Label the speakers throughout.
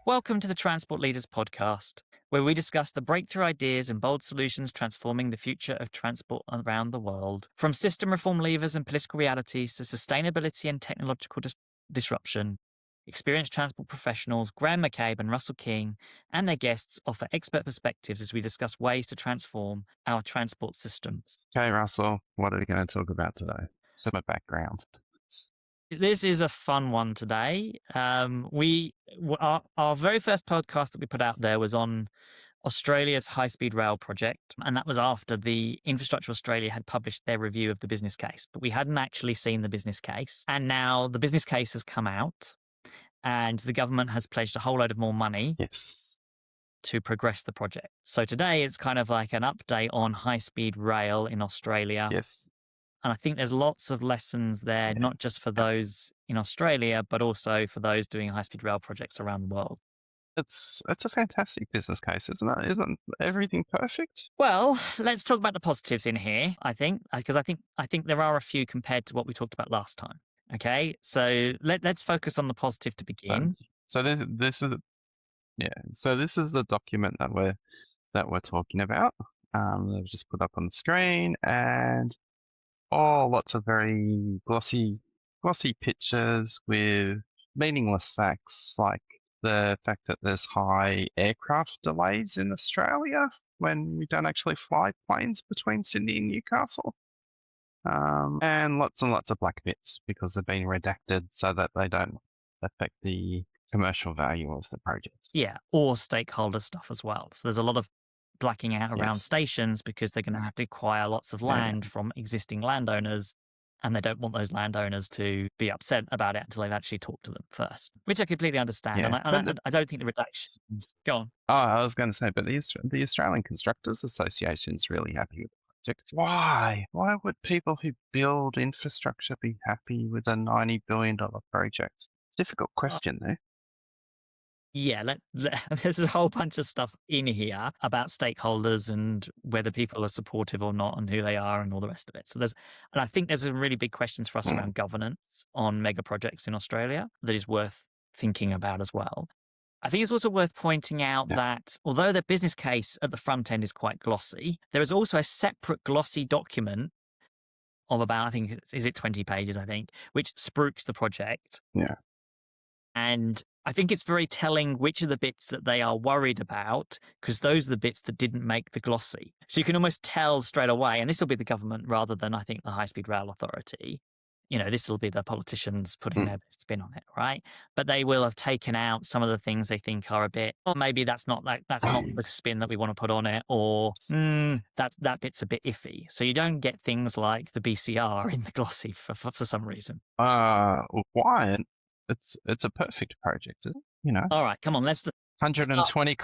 Speaker 1: Welcome to the Transport Leaders Podcast, where we discuss the breakthrough ideas and bold solutions transforming the future of transport around the world. From system reform levers and political realities to sustainability and technological disruption, experienced transport professionals Graham McCabe and Russell King and their guests offer expert perspectives as we discuss ways to transform our transport systems.
Speaker 2: Okay, Russell, what are we going to talk about today? So my background.
Speaker 1: This is a fun one today. Our very first podcast that we put out there was on Australia's high-speed rail project, and that was after the Infrastructure Australia had published their review of the business case, but we hadn't actually seen the business case. And now the business case has come out, and the government has pledged a whole load of more money
Speaker 2: Yes.
Speaker 1: to progress the project. So today it's kind of like an update on high-speed rail in Australia.
Speaker 2: Yes.
Speaker 1: And I think there's lots of lessons there,
Speaker 2: Yeah.
Speaker 1: not just for those in Australia, but also for those doing high-speed rail projects around the world.
Speaker 2: It's a fantastic business case, isn't it? Isn't everything perfect?
Speaker 1: Well, let's talk about the positives in here, I think, because I think there are a few compared to what we talked about last time. Okay, so let's focus on the positive to begin.
Speaker 2: So this is So this is the document that we're talking about. I've just put up on the screen, and lots of very glossy pictures with meaningless facts, like the fact that there's high aircraft delays in Australia when we don't actually fly planes between Sydney and Newcastle. And lots of black bits because they're being redacted so that they don't affect the commercial value of the project.
Speaker 1: Yeah, or stakeholder stuff as well. So there's a lot of blacking out around
Speaker 2: Yes.
Speaker 1: stations because they're going to have to acquire lots of land from existing landowners, and they don't want those landowners to be upset about it until they've actually talked to them first, which I completely understand.
Speaker 2: Yeah,
Speaker 1: And I don't think the reductions. Go on.
Speaker 2: Oh, I was going to say, but the Australian Constructors Association is really happy with the project. Why? Why would people who build infrastructure be happy with a $90 billion project? Difficult question there.
Speaker 1: Yeah, there's a whole bunch of stuff in here about stakeholders and whether people are supportive or not and who they are and all the rest of it. And I think there's some really big questions for us around governance on mega projects in Australia that is worth thinking about as well. I think it's also worth pointing out that although the business case at the front end is quite glossy, there is also a separate glossy document of about, I think, is it 20 pages, I think, which spruiks the project.
Speaker 2: Yeah.
Speaker 1: And I think it's very telling which are the bits that they are worried about, because those are the bits that didn't make the glossy. So you can almost tell straight away, and this will be the government rather than, I think, the High Speed Rail Authority. This will be the politicians putting their best spin on it, right? But they will have taken out some of the things they think are a bit, or maybe that's not the spin that we want to put on it, or that bit's a bit iffy. So you don't get things like the BCR in the glossy for some reason.
Speaker 2: Why? It's a perfect project, isn't it?
Speaker 1: All right, come on, let's
Speaker 2: 120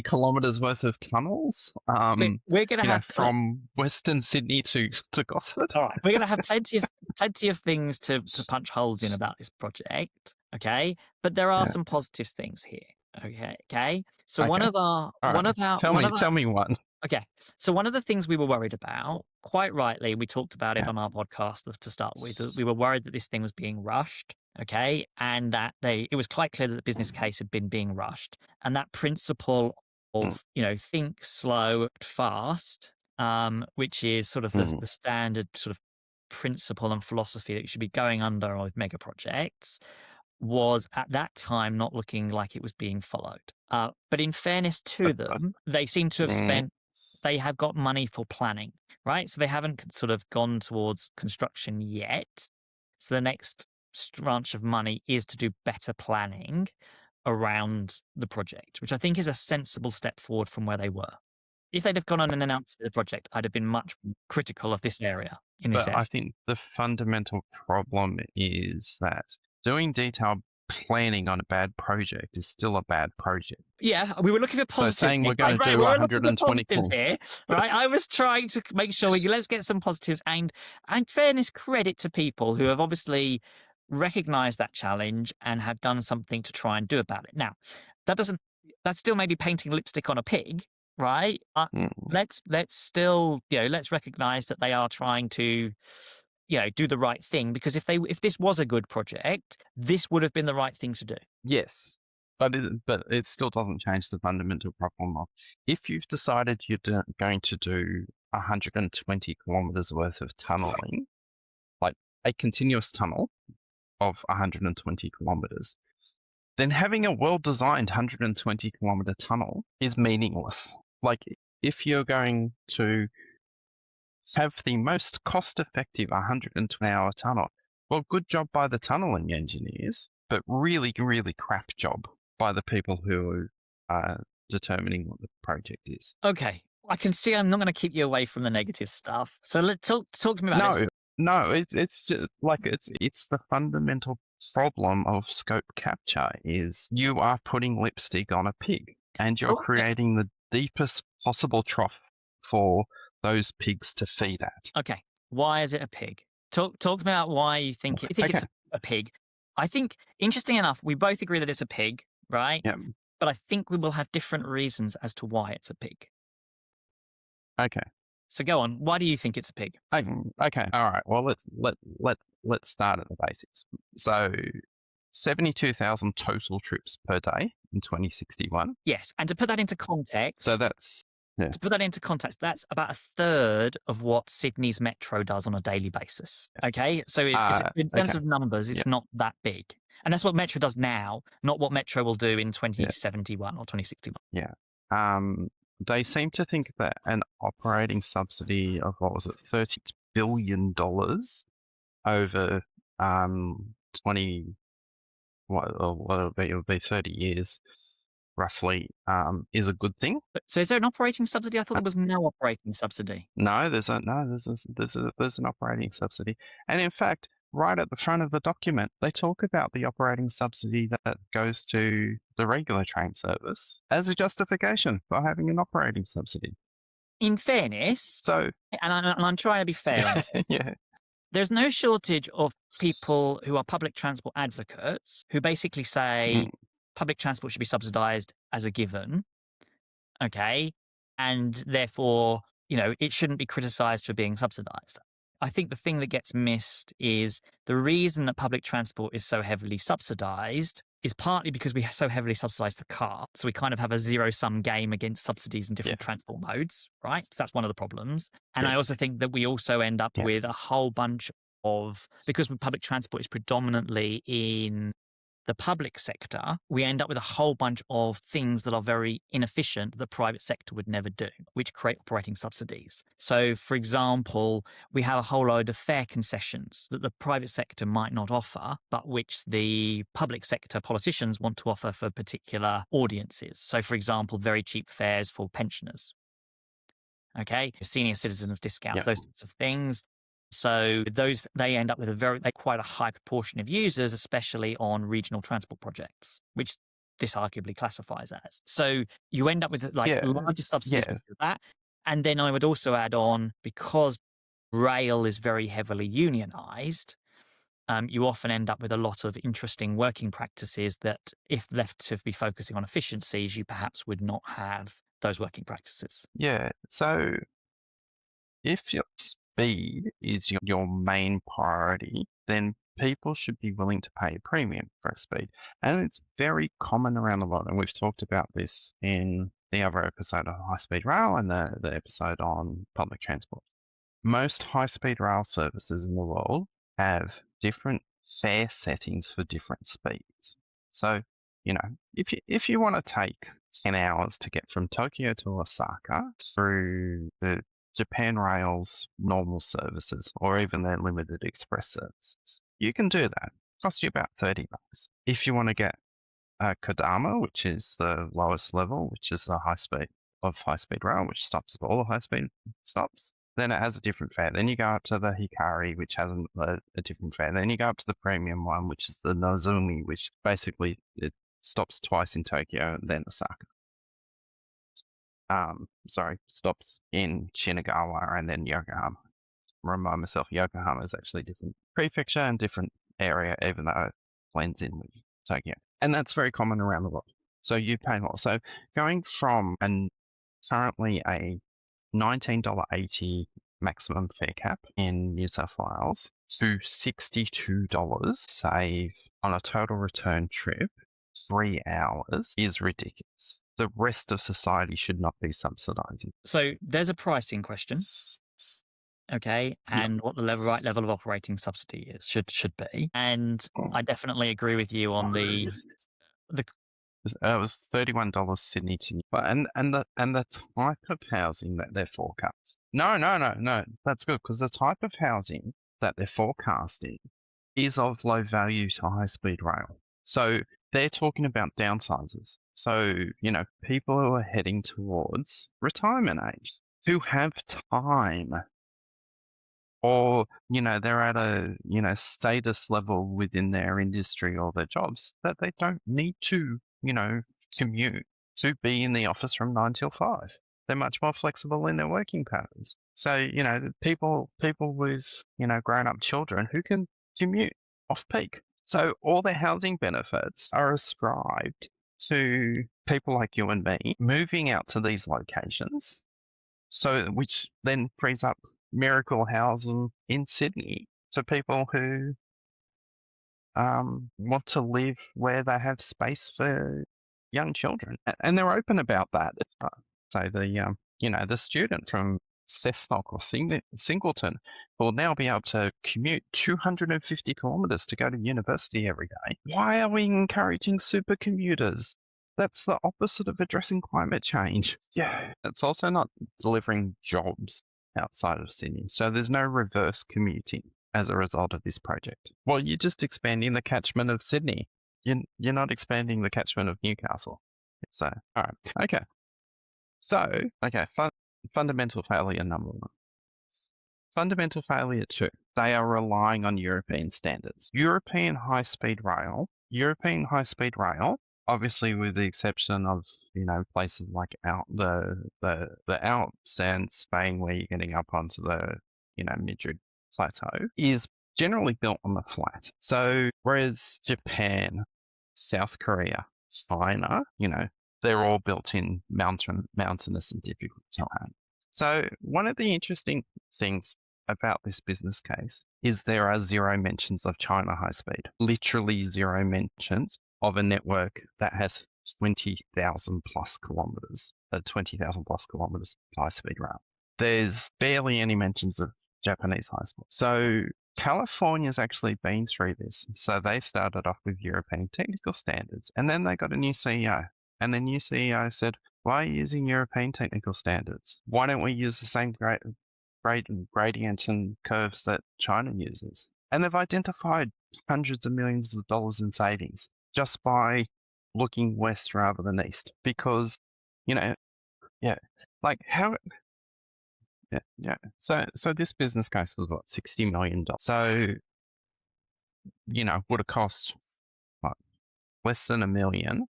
Speaker 2: kilometers worth of tunnels.
Speaker 1: We're going to have
Speaker 2: from Western Sydney to Gosford.
Speaker 1: All right, we're going to have plenty of things to punch holes in about this project. Okay, but there are some positive things here. Okay. So tell
Speaker 2: me one.
Speaker 1: Okay, so one of the things we were worried about, quite rightly, we talked about it on our podcast to start with. We were worried that this thing was being rushed, okay, and that it was quite clear that the business case had been being rushed, and that principle of think slow, fast, which is sort of the standard sort of principle and philosophy that you should be going under with mega projects, was at that time not looking like it was being followed. But in fairness to them, they seem to have they have got money for planning, right? So they haven't sort of gone towards construction yet. So the next tranche of money is to do better planning around the project, which I think is a sensible step forward from where they were. If they'd have gone on and announced the project, I'd have been much critical of this area.
Speaker 2: I think the fundamental problem is that doing detailed planning on a bad project is still a bad project.
Speaker 1: Yeah, we were looking for positive.
Speaker 2: So saying we're going to do 120
Speaker 1: here, right? I was trying to make sure let's get some positives and fairness, credit to people who have obviously recognized that challenge and have done something to try and do about it. Now, that's still maybe painting lipstick on a pig, right? Let's still, let's recognize that they are trying to do the right thing, because if this was a good project, this would have been the right thing to do.
Speaker 2: Yes. But it still doesn't change the fundamental problem of if you've decided you're going to do 120 kilometers worth of tunneling, like a continuous tunnel of 120 kilometers, then having a well-designed 120-kilometer tunnel is meaningless. Like if you're going to have the most cost-effective 120-hour tunnel, well, good job by the tunneling engineers, but really, really crap job by the people who are determining what the project is.
Speaker 1: Okay, I can see I'm not going to keep you away from the negative stuff. So let's talk to me about this.
Speaker 2: No, it's just like it's the fundamental problem of scope capture is you are putting lipstick on a pig and you're creating the deepest possible trough for those pigs to feed at.
Speaker 1: Okay, why is it a pig? Talk to me about why you think it's a pig. I think, interesting enough, we both agree that it's a pig, right?
Speaker 2: Yeah.
Speaker 1: But I think we will have different reasons as to why it's a pig.
Speaker 2: Okay.
Speaker 1: So go on. Why do you think it's a pig?
Speaker 2: Okay. All right. Well, let's start at the basics. So, 72,000 total trips per day in 2061.
Speaker 1: Yes, and to put that into context.
Speaker 2: So that's
Speaker 1: To put that into context, that's about a third of what Sydney's metro does on a daily basis. Okay, so in terms of numbers, it's not that big, and that's what metro does now, not what metro will do in 2071 or 2061.
Speaker 2: Yeah. They seem to think that an operating subsidy of $30 billion over 20, it'll be 30 years roughly, is a good thing.
Speaker 1: So is there an operating subsidy? I thought there was no operating subsidy.
Speaker 2: No, there's an operating subsidy, and in fact, right at the front of the document, they talk about the operating subsidy that goes to the regular train service as a justification for having an operating subsidy.
Speaker 1: In fairness, I'm trying to be fair on this.
Speaker 2: Yeah.
Speaker 1: There's no shortage of people who are public transport advocates who basically say public transport should be subsidized as a given, okay, and therefore, it shouldn't be criticized for being subsidized. I think the thing that gets missed is the reason that public transport is so heavily subsidized is partly because we so heavily subsidize the car. So we kind of have a zero-sum game against subsidies in different transport modes, right? So that's one of the problems. And I also think that we also end up with a whole bunch of, because public transport is predominantly in the public sector, we end up with a whole bunch of things that are very inefficient that the private sector would never do, which create operating subsidies. So, for example, we have a whole load of fare concessions that the private sector might not offer, but which the public sector politicians want to offer for particular audiences. So, for example, very cheap fares for pensioners. Okay, senior citizens discounts, those sorts of things. So they end up with quite a high proportion of users, especially on regional transport projects, which this arguably classifies as. So you end up with larger subsidies because of that. And then I would also add on, because rail is very heavily unionized, you often end up with a lot of interesting working practices that, if left to be focusing on efficiencies, you perhaps would not have those working practices.
Speaker 2: Yeah. So if your speed is your main priority, then people should be willing to pay a premium for a speed. And it's very common around the world. And we've talked about this in the other episode of high-speed rail and the episode on public transport. Most high-speed rail services in the world have different fare settings for different speeds. So, if you want to take 10 hours to get from Tokyo to Osaka through the Japan Rail's normal services or even their limited express services, you can do that. Cost you about $30. If you want to get Kodama, which is the lowest level, which is the high-speed rail, which stops at all the high-speed stops, then it has a different fare. Then you go up to the Hikari, which has a different fare. Then you go up to the premium one, which is the Nozomi, which basically it stops twice in Tokyo and then Osaka. Stops in Shinagawa and then Yokohama. Remind myself, Yokohama is actually a different prefecture and different area, even though it blends in with Tokyo. And that's very common around the world. So you pay more. So going from currently a $19.80 maximum fare cap in New South Wales to $62 save on a total return trip 3 hours is ridiculous. The rest of society should not be subsidizing.
Speaker 1: So there's a pricing question, okay,
Speaker 2: Yep.
Speaker 1: and what the right level of operating subsidy is should be. And I definitely agree with you on the
Speaker 2: It was $31 Sydney to New, but and the type of housing that they're forecast. No. That's good because the type of housing that they're forecasting is of low value to high speed rail. So they're talking about downsizers. So, people who are heading towards retirement age, who have time, or, they're at a, status level within their industry or their jobs that they don't need to, commute to be in the office from 9 till 5. They're much more flexible in their working patterns. So, people with, grown up children who can commute off peak. So all their housing benefits are ascribed to people like you and me moving out to these locations. So, which then frees up miracle housing in Sydney for people who want to live where they have space for young children, and they're open about that. So the student from Cessnock or Singleton will now be able to commute 250 kilometres to go to university every day. Why are we encouraging super commuters? That's the opposite of addressing climate change. Yeah, it's also not delivering jobs outside of Sydney. So there's no reverse commuting as a result of this project. Well, you're just expanding the catchment of Sydney. You're not expanding the catchment of Newcastle. So, all right, okay. So, okay, fundamental failure number 1. Fundamental failure 2. They are relying on European standards. European high-speed rail, obviously with the exception of, places like the Alps and Spain where you're getting up onto the, Madrid plateau, is generally built on the flat. So whereas Japan, South Korea, China, they're all built in mountainous and difficult terrain. So one of the interesting things about this business case is there are 0 mentions of China high speed, literally 0 mentions of a network that has 20,000 plus kilometers, 20,000 plus kilometers high speed rail. There's barely any mentions of Japanese high speed. So California's actually been through this. So they started off with European technical standards, and then they got a new CEO. And the new CEO said, why are you using European technical standards? Why don't we use the same gradients and curves that China uses? And they've identified hundreds of millions of dollars in savings just by looking west rather than east. Because, like how, yeah. So this business case was what, $60 million. So, would have cost what, less than $1 million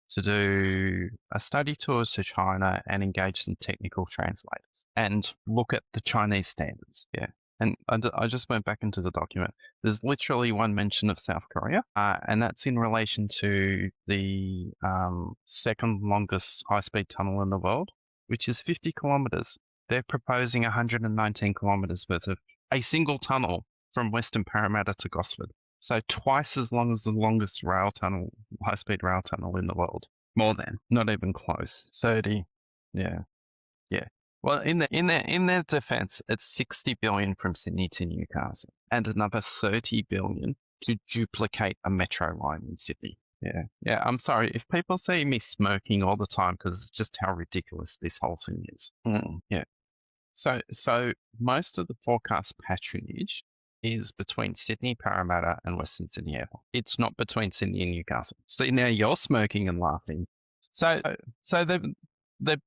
Speaker 2: to do a study tour to China and engage some technical translators and look at the Chinese standards. Yeah. And I just went back into the document. There's literally 1 mention of South Korea, and that's in relation to the second longest high-speed tunnel in the world, which is 50 kilometers. They're proposing 119 kilometers worth of a single tunnel from Western Parramatta to Gosford. So twice as long as the longest rail tunnel, high-speed rail tunnel in the world. More than, not even close. 30. Yeah. Well, in their defence, it's 60 billion from Sydney to Newcastle, and another 30 billion to duplicate a metro line in Sydney. Yeah. I'm sorry if people see me smirking all the time because it's just how ridiculous this whole thing is. Yeah. So most of the forecast patronage is between Sydney, Parramatta, and Western Sydney Airport. It's not between Sydney and Newcastle. See, now you're smirking and laughing. So they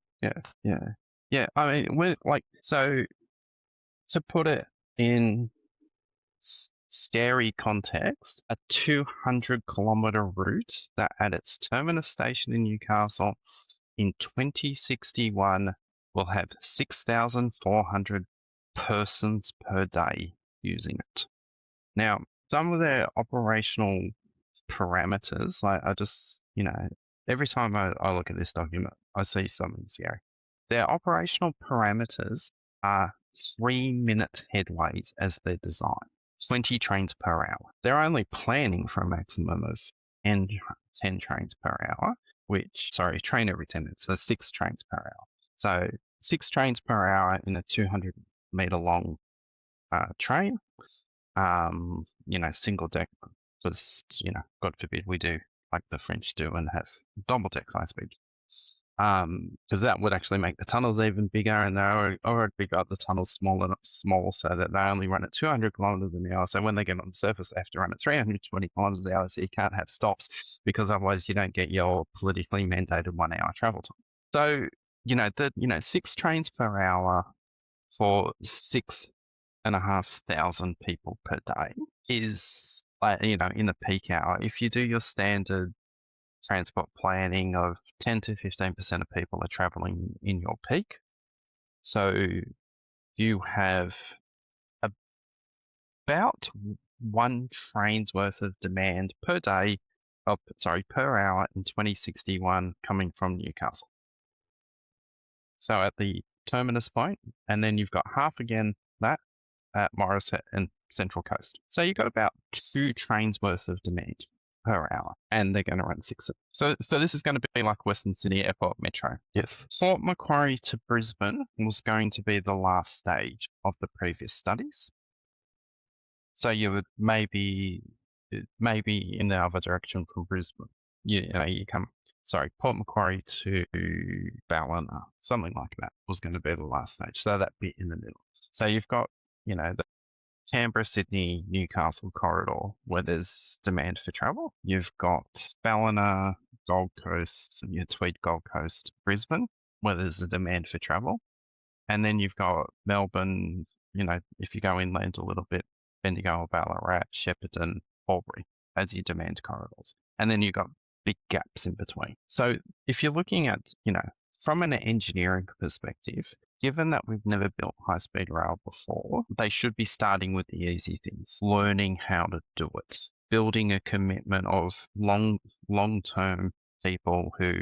Speaker 2: yeah. I mean, we're like, so to put it in scary context, a 200-kilometer route that at its terminus station in Newcastle in 2061 will have 6,400 persons per day using it. Now, some of their operational parameters, I just, every time I look at this document, I see something scary. Their operational parameters are 3-minute headways as their design, 20 trains per hour. They're only planning for a maximum of 10 trains per hour, train every 10 minutes, so 6 trains per hour. So 6 trains per hour in a 200-meter long train, single deck, because, God forbid we do like the French do and have double deck high speed. Because that would actually make the tunnels even bigger, and they're already got the tunnels small so that they only run at 200 kilometers an hour. So when they get on the surface, they have to run at 320 kilometers an hour. So you can't have stops, because otherwise you don't get your politically mandated 1 hour travel time. So 6 trains per hour for 6,500 people per day is, in the peak hour. If you do your standard transport planning of 10 to 15% of people are traveling in your peak. So you have about 1 train's worth of demand per day, per hour in 2061 coming from Newcastle. So at the terminus point, and then you've got half again that at Morisset and Central Coast. So you've got about 2 trains worth of demand per hour, and they're going to run 6 of them. So this is going to be like Western Sydney Airport Metro. Yes. Port Macquarie to Brisbane was going to be the last stage of the previous studies. So you would maybe in the other direction from Brisbane. Port Macquarie to Ballina, something like that was going to be the last stage. So that bit in the middle. So you've got, the Canberra, Sydney, Newcastle corridor where there's demand for travel. You've got Ballina, Gold Coast, Tweed, Gold Coast, Brisbane, where there's a demand for travel. And then you've got Melbourne, if you go inland a little bit, Bendigo, Ballarat, Shepparton, Albury as your demand corridors. And then you've got big gaps in between. So if you're looking at, from an engineering perspective, given that we've never built high-speed rail before, they should be starting with the easy things, learning how to do it, building a commitment of long-term people who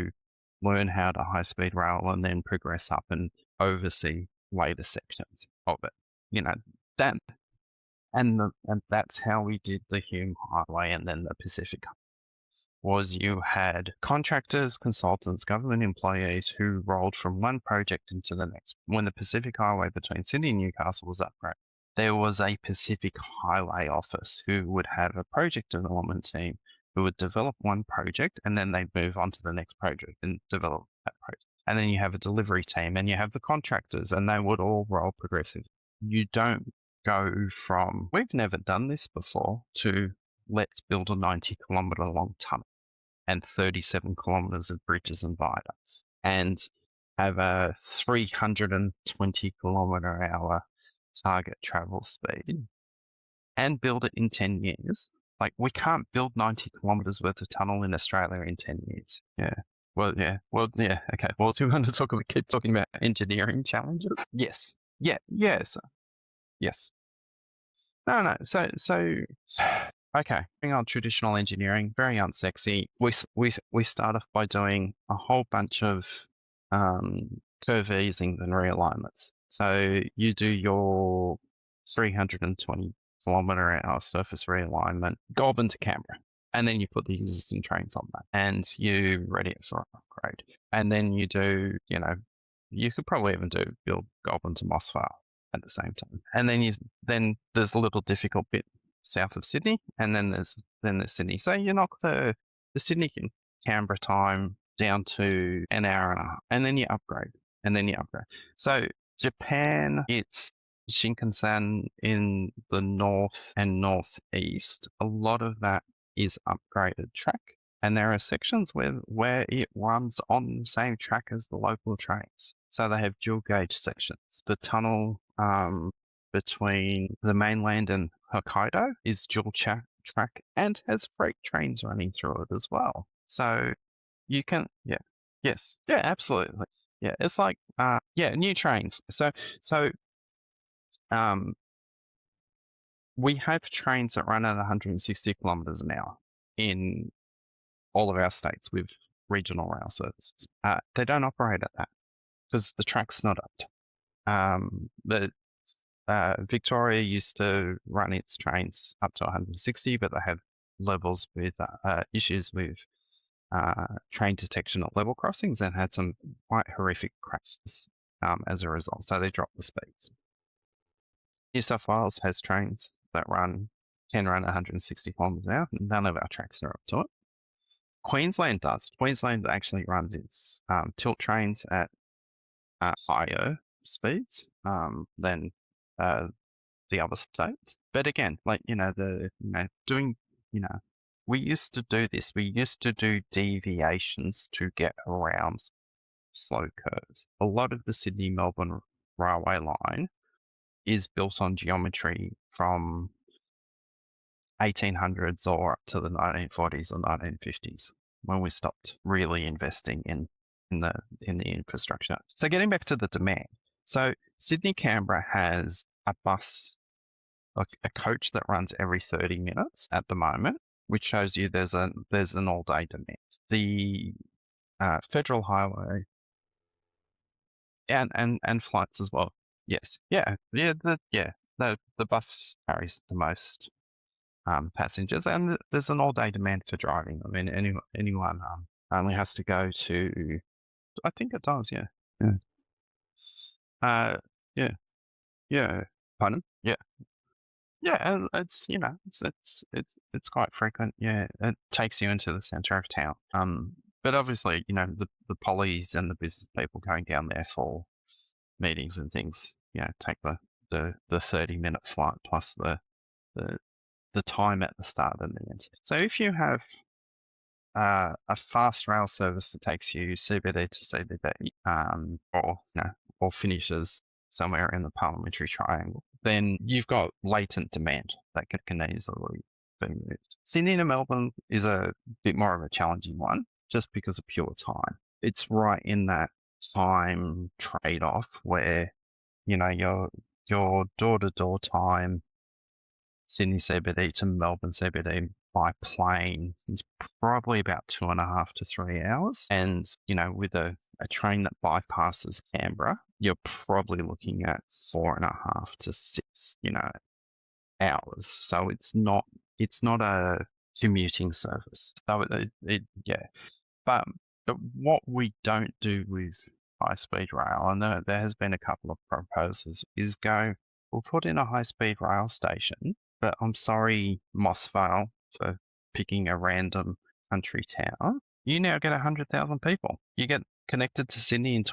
Speaker 2: learn how to high-speed rail and then progress up and oversee later sections of it. That and that's how we did the Hume Highway and then the Pacific, was you had contractors, consultants, government employees who rolled from one project into the next. When the Pacific Highway between Sydney and Newcastle was upgraded, there was a Pacific Highway office who would have a project development team who would develop one project, and then they'd move on to the next project and develop that project. And then you have a delivery team, and you have the contractors, and they would all roll progressively. You don't go from, we've never done this before, to let's build a 90-kilometer long tunnel and 37 kilometers of bridges and viaducts and have a 320 kilometer hour target travel speed and build it in 10 years. Like, we can't build 90 kilometers worth of tunnel in Australia in 10 years. Yeah. Okay. Well, do you want to keep talking about engineering challenges? Yes. Yeah. Yes. Yes. No. So, okay. Being on traditional engineering, very unsexy. We start off by doing a whole bunch of curve easings and realignments. So you do your 320 kilometer hour surface realignment, Goulburn to Canberra, and then you put the existing trains on that, and you ready it for upgrade. And then you do, you could probably even build Goulburn to Moss Vale at the same time. And then there's a little difficult bit south of Sydney, and then there's Sydney. So you knock the Sydney and Canberra time down to an hour and a half, and then you upgrade, So Japan, it's Shinkansen in the north and northeast. A lot of that is upgraded track, and there are sections where it runs on the same track as the local trains. So they have dual gauge sections. The tunnel between the mainland and Hokkaido is dual track and has freight trains running through it as well. So you can, absolutely. Yeah, it's like, new trains. So we have trains that run at 160 kilometers an hour in all of our states with regional rail services. They don't operate at that because the track's not up. Victoria used to run its trains up to 160, but they have levels with issues with train detection at level crossings and had some quite horrific crashes as a result. So they dropped the speeds. New South Wales has trains that can run 160 kilometres an hour. None of our tracks are up to it. Queensland does. Queensland actually runs its tilt trains at higher speeds than the other states. But again, like, we used to do this. We used to do deviations to get around slow curves. A lot of the Sydney Melbourne railway line is built on geometry from 1800s or up to the 1940s or 1950s when we stopped really investing in the infrastructure. So getting back to the demand. So Sydney Canberra has a bus, a coach that runs every 30 minutes at the moment, which shows you there's an all day demand. The Federal Highway and flights as well. Yes, the bus carries the most passengers, and there's an all day demand for driving. I mean, anyone only has to go to. I think it does. Yeah. Yeah. Yeah. Yeah. Pardon? Yeah. Yeah, and it's quite frequent. Yeah, it takes you into the centre of town. But obviously, the pollies and the business people going down there for meetings and things, take the 30-minute flight plus the time at the start and the end. So if you have a fast rail service that takes you CBD to CBD, or finishes somewhere in the Parliamentary Triangle, then you've got latent demand that can easily be moved. Sydney to Melbourne is a bit more of a challenging one, just because of pure time. It's right in that time trade-off where, your door-to-door time, Sydney CBD to Melbourne CBD by plane is probably about 2.5 to 3 hours. And, with a train that bypasses Canberra, you're probably looking at 4.5 to 6, hours. So it's not a commuting service. So yeah. But what we don't do with high speed rail, and there has been a couple of proposals, is we'll put in a high speed rail station, but I'm sorry, Mossvale, for picking a random country town. You now get 100,000 people. You get connected to Sydney in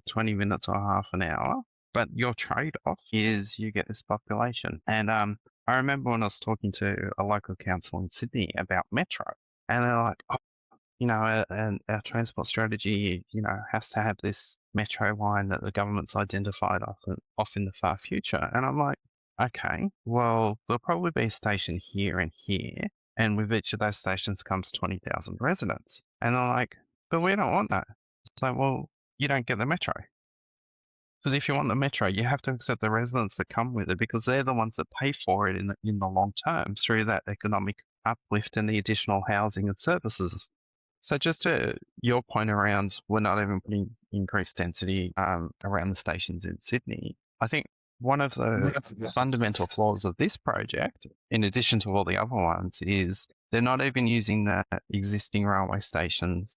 Speaker 2: 20 minutes or half an hour, but your trade-off is you get this population. And I remember when I was talking to a local council in Sydney about Metro, and they're like, and our transport strategy, has to have this metro line that the government's identified off in the far future. And I'm like, okay, well, there'll probably be a station here and here, and with each of those stations comes 20,000 residents. And they're like, but we don't want that. It's like, well, you don't get the metro. Because if you want the metro, you have to accept the residents that come with it, because they're the ones that pay for it in the long term through that economic uplift and the additional housing and services. So just to your point around, we're not even putting increased density around the stations in Sydney. I think one of the fundamental flaws of this project, in addition to all the other ones, is they're not even using the existing railway stations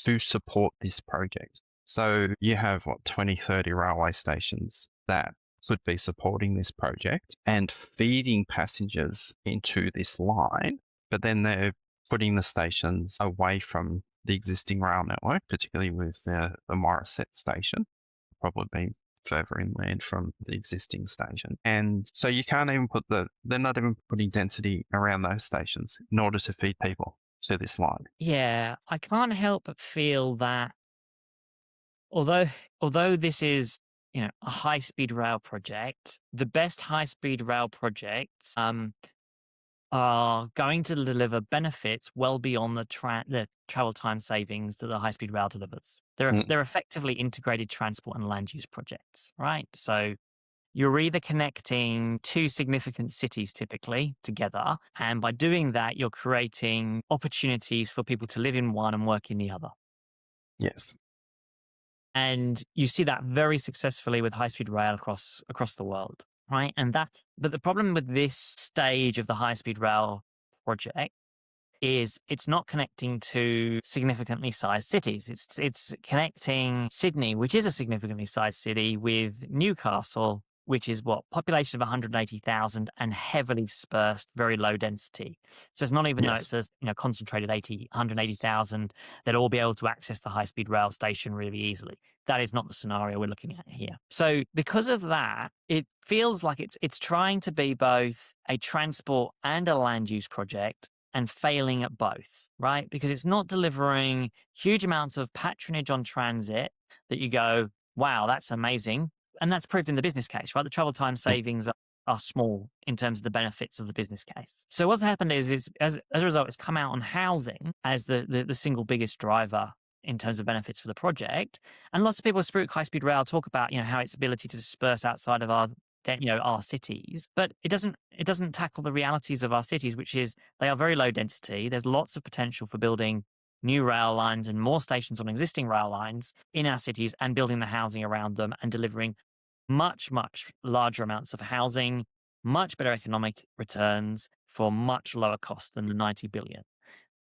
Speaker 2: to support this project. So you have 20, 30 railway stations that could be supporting this project and feeding passengers into this line, but then they're putting the stations away from the existing rail network, particularly with the Morisset station, probably being further inland from the existing station. And so you can't even they're not even putting density around those stations in order to feed people to this line.
Speaker 1: Yeah, I can't help but feel that although this is, a high-speed rail project, the best high-speed rail projects are going to deliver benefits well beyond the travel time savings that the high-speed rail delivers. They're effectively integrated transport and land use projects, right? So you're either connecting two significant cities typically together, and by doing that, you're creating opportunities for people to live in one and work in the other.
Speaker 2: Yes.
Speaker 1: And you see that very successfully with high-speed rail across the world, right? But the problem with this stage of the high-speed rail project is it's not connecting to significantly sized cities. It's connecting Sydney, which is a significantly sized city, with Newcastle, which is what, population of 180,000 and heavily dispersed, very low density. So it's not even though
Speaker 2: Yes.
Speaker 1: it's a concentrated 180,000, they'd all be able to access the high speed rail station really easily. That is not the scenario we're looking at here. So because of that, it feels like it's trying to be both a transport and a land use project and failing at both, right? Because it's not delivering huge amounts of patronage on transit that you go, wow, that's amazing. And that's proved in the business case, right? The travel time
Speaker 2: Yeah.
Speaker 1: savings are small in terms of the benefits of the business case. So what's happened is as a result, it's come out on housing as the single biggest driver in terms of benefits for the project. And lots of people with high speed rail talk about, how its ability to disperse outside of our cities, but it doesn't tackle the realities of our cities, which is they are very low density. There's lots of potential for building new rail lines and more stations on existing rail lines in our cities and building the housing around them and delivering much, much larger amounts of housing, much better economic returns for much lower cost than the 90 billion.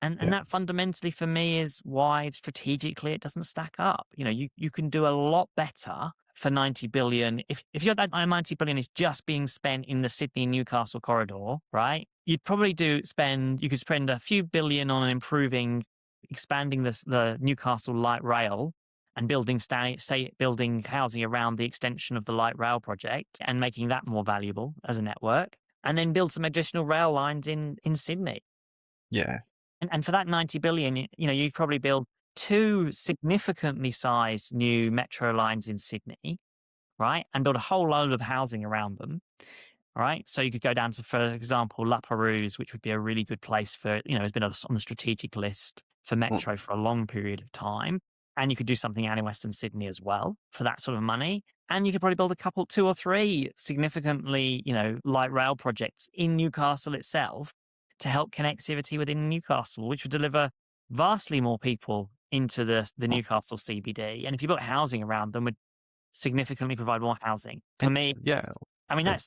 Speaker 1: And
Speaker 2: Yeah.
Speaker 1: that fundamentally for me is why strategically it doesn't stack up. You can do a lot better for 90 billion. If that 90 billion is just being spent in the Sydney Newcastle corridor, right? You could spend a few billion on expanding the Newcastle light rail and building housing around the extension of the light rail project and making that more valuable as a network, and then build some additional rail lines in Sydney.
Speaker 2: Yeah.
Speaker 1: And for that 90 billion, you'd probably build 2 significantly sized new metro lines in Sydney, right? And build a whole load of housing around them. All right. So you could go down to, for example, La Perouse, which would be a really good place for, has been on the strategic list for
Speaker 2: Mm.
Speaker 1: metro for a long period of time. And you could do something out in Western Sydney as well for that sort of money. And you could probably build 2 or 3 significantly, light rail projects in Newcastle itself to help connectivity within Newcastle, which would deliver vastly more people into the Newcastle CBD. And if you put housing around them, would significantly provide more housing. For
Speaker 2: And
Speaker 1: me,
Speaker 2: yeah.
Speaker 1: I mean,
Speaker 2: Yeah.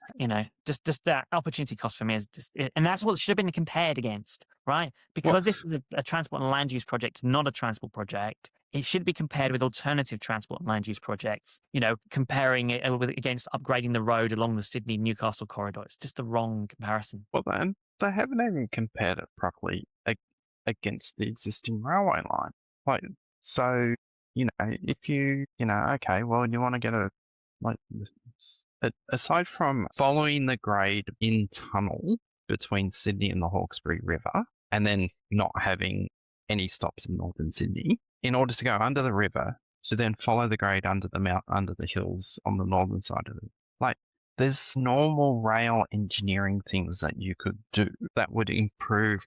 Speaker 1: that's, just that opportunity cost for me is and that's what should have been compared against, right?
Speaker 2: Well,
Speaker 1: Because this is a transport and land use project, not a transport project. It should be compared with alternative transport and land use projects, comparing it against upgrading the road along the Sydney Newcastle corridor. It's just the wrong comparison.
Speaker 2: well, then they haven't even compared it properly against the existing railway line. Like, so, if okay, well, you want to get like, aside from following the grade in tunnel between Sydney and the Hawkesbury River, and then not having any stops in northern Sydney, in order to go under the river, to then follow the grade under the hills on the northern side of it. Like, there's normal rail engineering things that you could do that would improve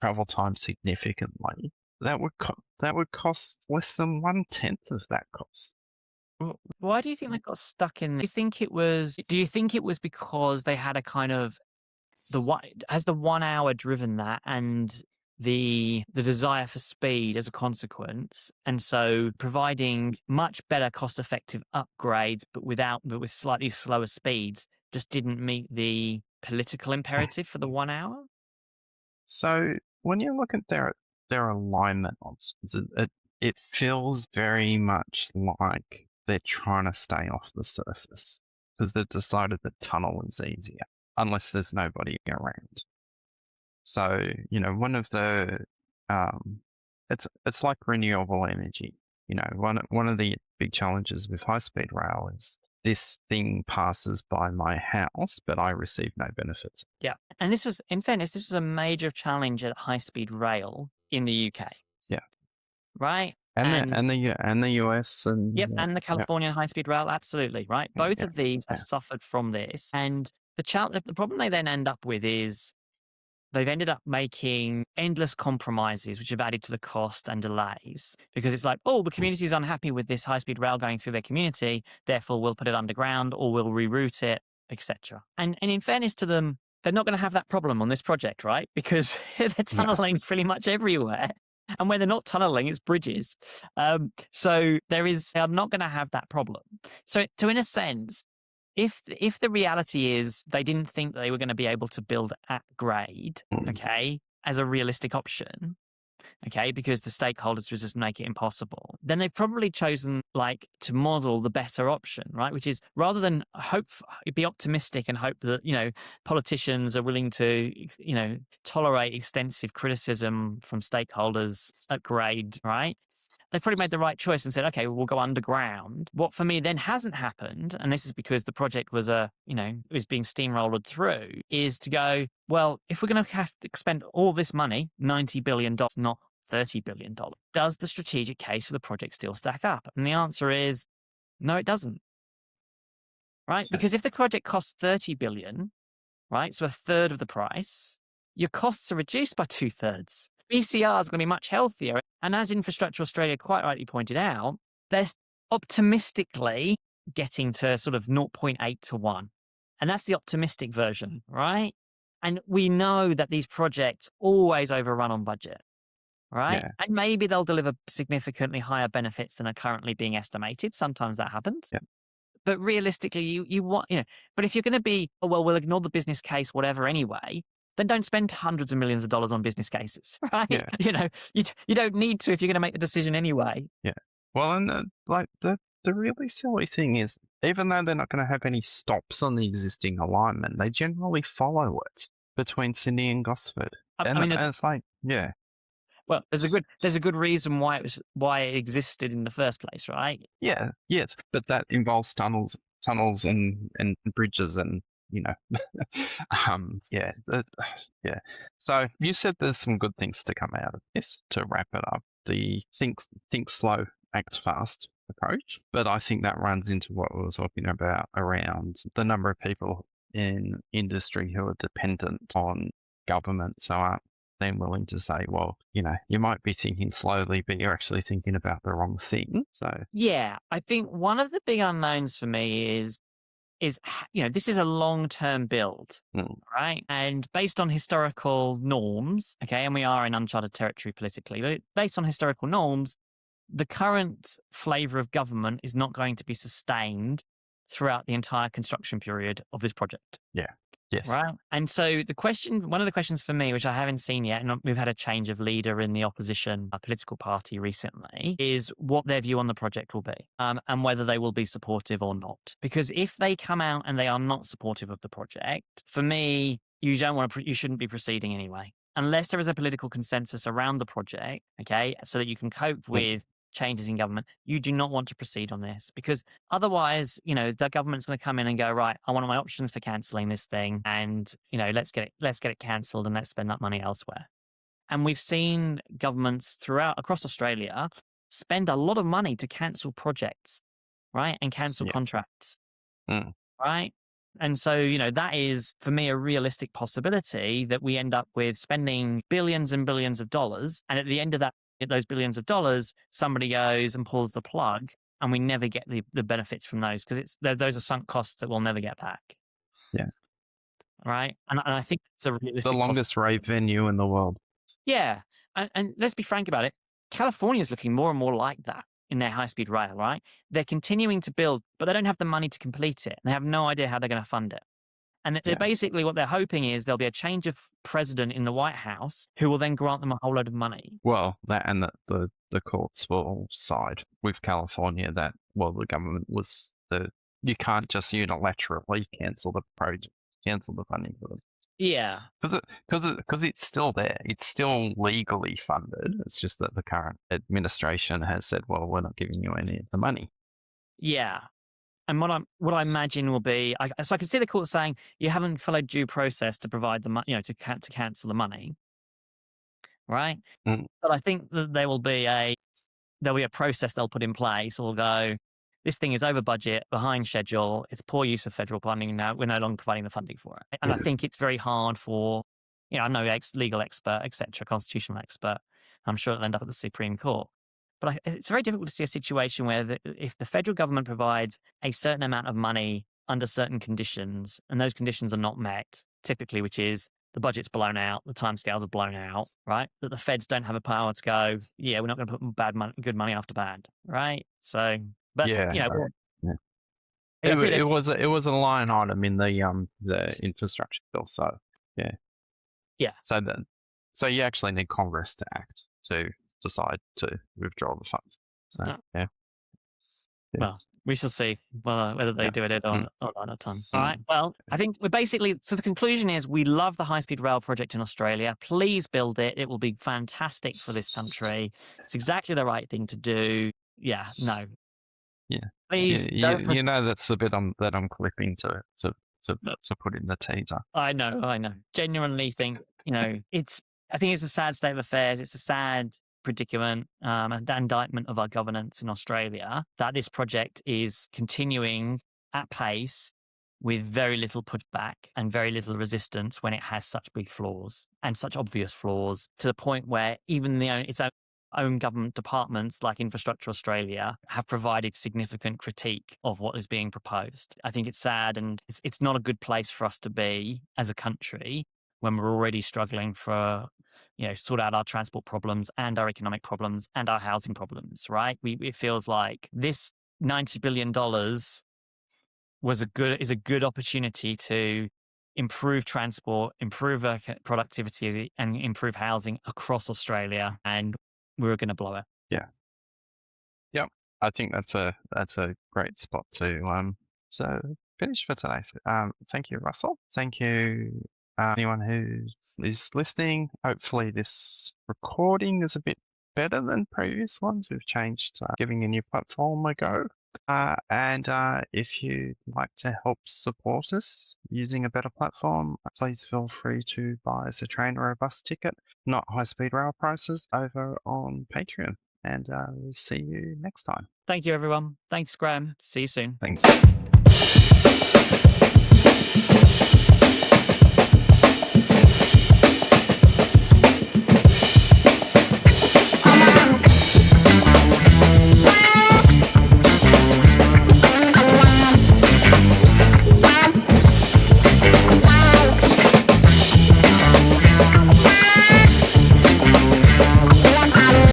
Speaker 2: travel time significantly. That would cost less than 1/10 of that cost.
Speaker 1: Why do you think they got stuck in? Do you think it was because they had a kind of has the 1 hour driven that and the desire for speed as a consequence, and so providing much better cost effective upgrades but with slightly slower speeds just didn't meet the political imperative for the 1 hour?
Speaker 2: So when you look at their alignment options, it feels very much like they're trying to stay off the surface because they've decided that tunnel is easier unless there's nobody around. So one of the it's like renewable energy. One of the big challenges with high speed rail is this thing passes by my house, but I receive no benefits.
Speaker 1: Yeah. And in fairness, this was a major challenge at high speed rail in the UK.
Speaker 2: Yeah.
Speaker 1: Right?
Speaker 2: And
Speaker 1: And
Speaker 2: the US and
Speaker 1: yep, and the
Speaker 2: yeah,
Speaker 1: California high speed rail, absolutely, right? Both
Speaker 2: yeah,
Speaker 1: of these have
Speaker 2: yeah.
Speaker 1: suffered from this. And the problem they then end up with is they've ended up making endless compromises, which have added to the cost and delays because it's like, oh, the community is unhappy with this high speed rail going through their community, therefore we'll put it underground or we'll reroute it, etc. And in fairness to them, they're not going to have that problem on this project, right? Because they're
Speaker 2: No.
Speaker 1: tunneling pretty much everywhere. And when they're not tunneling, it's bridges. So they're not going to have that problem. So in a sense, if the reality is they didn't think they were going to be able to build at grade,
Speaker 2: Mm.
Speaker 1: okay, as a realistic option, okay, because the stakeholders would just make it impossible, then they've probably chosen like to model the better option, right? Which is rather than be optimistic and hope that, politicians are willing to, tolerate extensive criticism from stakeholders at grade, right? They've probably made the right choice and said, okay, we'll go underground. What for me then hasn't happened, and this is because the project was was being steamrolled through, is to go, well, if we're going to have to spend all this money, $90 billion, not $30 billion, does the strategic case for the project still stack up? And the answer is no, it doesn't, right?
Speaker 2: Yeah.
Speaker 1: Because if the project costs 30 billion, right, so a third of the price, your costs are reduced by 2/3. BCR is going to be much healthier. And as Infrastructure Australia quite rightly pointed out, they're optimistically getting to sort of 0.8 to 1. And that's the optimistic version, right? And we know that these projects always overrun on budget, right?
Speaker 2: Yeah.
Speaker 1: And maybe they'll deliver significantly higher benefits than are currently being estimated. Sometimes that happens.
Speaker 2: Yeah.
Speaker 1: But realistically, you want, but if you're going to be, oh, well, we'll ignore the business case, whatever, anyway, then don't spend hundreds of millions of dollars on business cases, right?
Speaker 2: Yeah.
Speaker 1: You don't need to if you're going to make the decision anyway.
Speaker 2: Yeah. Well, and the really silly thing is, even though they're not going to have any stops on the existing alignment, they generally follow it between Sydney and Gosford. And it's like, yeah.
Speaker 1: Well, there's a good reason why it existed in the first place, right?
Speaker 2: Yeah, yes, but that involves tunnels and bridges and yeah, yeah. So you said there's some good things to come out of this. To wrap it up, the think slow, act fast approach, but I think that runs into what we were talking about around the number of people in industry who are dependent on government, so aren't then willing to say, well, you might be thinking slowly, but you're actually thinking about the wrong thing. So
Speaker 1: yeah, I think one of the big unknowns for me is this is a long-term build, right? And based on historical norms, okay, and we are in uncharted territory politically, but based on historical norms, the current flavour of government is not going to be sustained throughout the entire construction period of this project.
Speaker 2: Yeah. Yes.
Speaker 1: Right. And so one of the questions for me, which I haven't seen yet, and we've had a change of leader in the opposition political party recently, is what their view on the project will be, and whether they will be supportive or not. Because if they come out and they are not supportive of the project, for me, you shouldn't be proceeding anyway, unless there is a political consensus around the project, okay, so that you can cope with changes in government. You do not want to proceed on this, because otherwise, the government's going to come in and go, right, I want my options for cancelling this thing, and let's get it cancelled and let's spend that money elsewhere. And we've seen governments across Australia spend a lot of money to cancel projects, right, and cancel contracts, right. And so, that is, for me, a realistic possibility that we end up with spending billions and billions of dollars, and at the end of those billions of dollars, somebody goes and pulls the plug, and we never get the benefits from those, because those are sunk costs that we'll never get back.
Speaker 2: Yeah.
Speaker 1: Right. And I think it's a realistic.
Speaker 2: The longest rave venue in the world.
Speaker 1: Yeah. And let's be frank about it. California is looking more and more like that in their high-speed rail, right? They're continuing to build, but they don't have the money to complete it. They have no idea how they're going to fund it. And they're basically, what they're hoping is there'll be a change of president in the White House who will then grant them a whole load of money.
Speaker 2: Well, that and the courts will side with California that, well, the government you can't just unilaterally cancel the project, cancel the funding for them.
Speaker 1: Yeah.
Speaker 2: Because it's still there. It's still legally funded. It's just that the current administration has said, well, we're not giving you any of the money.
Speaker 1: Yeah. And what I imagine will be, so I can see the court saying you haven't followed due process to provide the money, to cancel the money, right? But I think that there'll be a process they'll put in place. Or go, this thing is over budget, behind schedule. It's poor use of federal funding. Now we're no longer providing the funding for it. And I think it's very hard for, I'm no legal expert, etc., constitutional expert. I'm sure it'll end up at the Supreme Court. But it's very difficult to see a situation where if the federal government provides a certain amount of money under certain conditions, and those conditions are not met, typically, which is the budget's blown out, the timescales are blown out, right? That the feds don't have a power to go, yeah, we're not going to put good money after bad, right? So, but
Speaker 2: it was a line item in the infrastructure bill, so yeah.
Speaker 1: Yeah.
Speaker 2: So So you actually need Congress to act to decide to withdraw the funds. So
Speaker 1: Uh,
Speaker 2: yeah.
Speaker 1: Well, we shall see whether they
Speaker 2: Yeah.
Speaker 1: do it or
Speaker 2: Mm,
Speaker 1: not at time. All
Speaker 2: mm.
Speaker 1: right. Well, I think we're basically, so the conclusion is we love the high-speed rail project in Australia. Please build it. It will be fantastic for this country. It's exactly the right thing to do. Yeah, no.
Speaker 2: Yeah.
Speaker 1: Please don't push.
Speaker 2: You know that's the bit that I'm clipping to put in the teaser.
Speaker 1: I know. Genuinely think, I think it's a sad state of affairs. It's a sad predicament, and indictment of our governance in Australia that this project is continuing at pace with very little pushback and very little resistance when it has such big flaws and such obvious flaws to the point where even its own government departments like Infrastructure Australia have provided significant critique of what is being proposed. I think it's sad, and it's not a good place for us to be as a country when we're already struggling for, sort out our transport problems and our economic problems and our housing problems, right? It feels like this $90 billion is a good opportunity to improve transport, improve productivity, and improve housing across Australia, and we were going to blow it.
Speaker 2: Yeah. Yep. I think that's a great spot to finish for today. So, thank you, Russell. Thank you, anyone who's listening. Hopefully this recording is a bit better than previous ones. We've changed, giving a new platform a go. And if you'd like to help support us using a better platform, please feel free to buy us a train or a bus ticket, not high-speed rail prices, over on Patreon. And we'll see you next time.
Speaker 1: Thank you, everyone. Thanks, Graham. See you soon.
Speaker 2: Thanks.